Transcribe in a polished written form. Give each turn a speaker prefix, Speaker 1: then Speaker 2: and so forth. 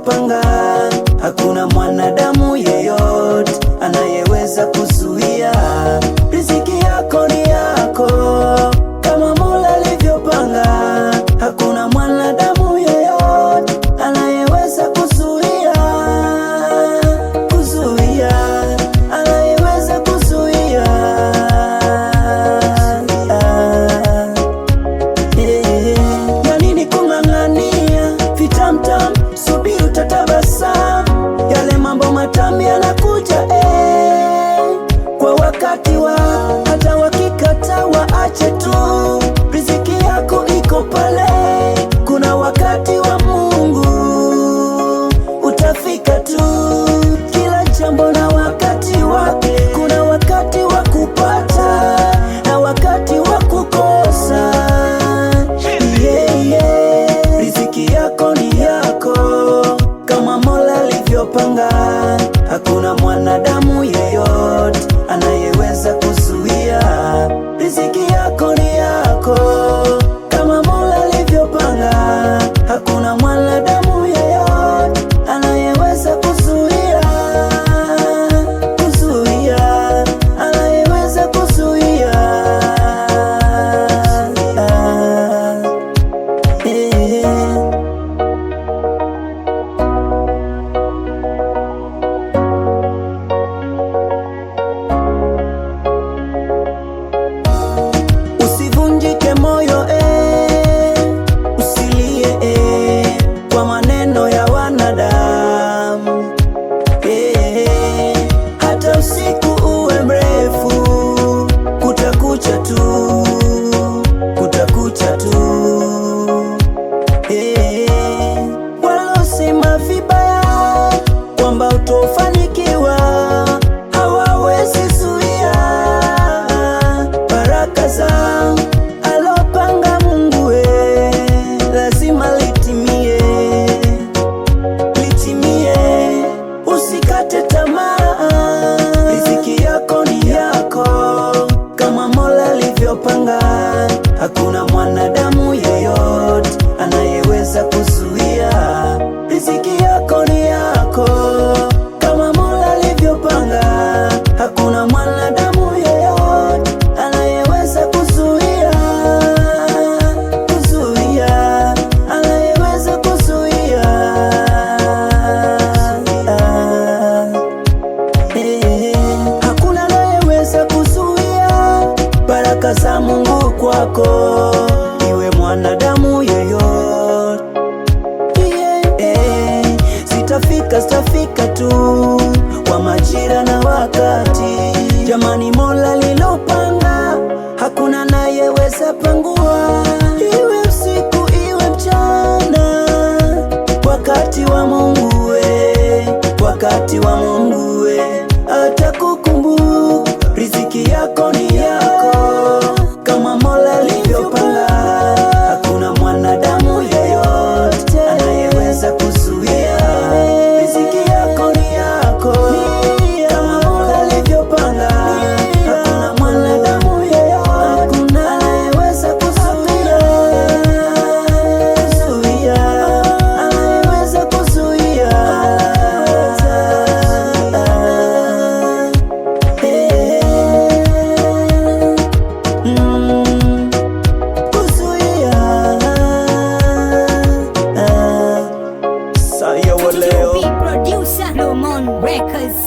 Speaker 1: alivyopanga, hakuna mwanadamu yeyote anayeweza kuzuia. Riziki yako ni yako, kama Mola alivyopanga, hakuna mwanadamu yeyote anayeweza kuzuia, anayeweza kuzuia. Ya nini kung'ang'ania vitamtam, subiri utatabasamu, yale mambo matamu yanakuja kwa wakati wa, hata wakikata waache tu. Riziki yako iko pale, kuna wakati wa Mungu utafika tu. Kila jambo na wakati wake, kuna wakati wa kupata na wakati wa kukosa. Riziki yako ni yako, kama Mola alivyopanga, hakuna mwanadamu yeyote anayeweza kuzuia. Riziki yako ni yako, kama Mola alivyopanga, hakuna mwanadamu yeyote anayeweza kuzuia, anayeweza kuzuia. Usivunjike moyo usilie kwa maneno ya wanadamu hata usiku uwe mrefu, kutakucha tu, kutakucha tu. Walosema vibaya kwamba utofanikiwa hawawezi zuia baraka zangu alopanga Mungu, lazima litimie, litimie. Usikate tamaa, riziki yako ni yako, kama Mola alivyopanga, hakuna mwanadamu yeyote anayeweza kuzuia. Riziki yako ni yako, kama Mola alivyopanga, hakuna mwanadamu yeyote anayeweza kuzuia, anayeweza kuzuia. Hakuna anayeweza kuzuia baraka za Mungu kwako, iwe mwanadamu yeyote. Zitafika tu kwa majira na wakati. Jamani, Mola lilopanga, hakuna anayeweza pangua. Iwe usiku iwe mchana, wakati wa Mungu wakati wa Mungu atakukumbuka. Riziki yako ni yako, kama Mola alivyopanga, hakuna mwanadamu yeyote anayeweza kuzuia. Riziki yako ni yako, kama Mola alivyopanga, hakuna mwanadamu yeyote anayeweza kuzuia, anayeweza kuzuia. Saya wa leo
Speaker 2: producer Lomon Records.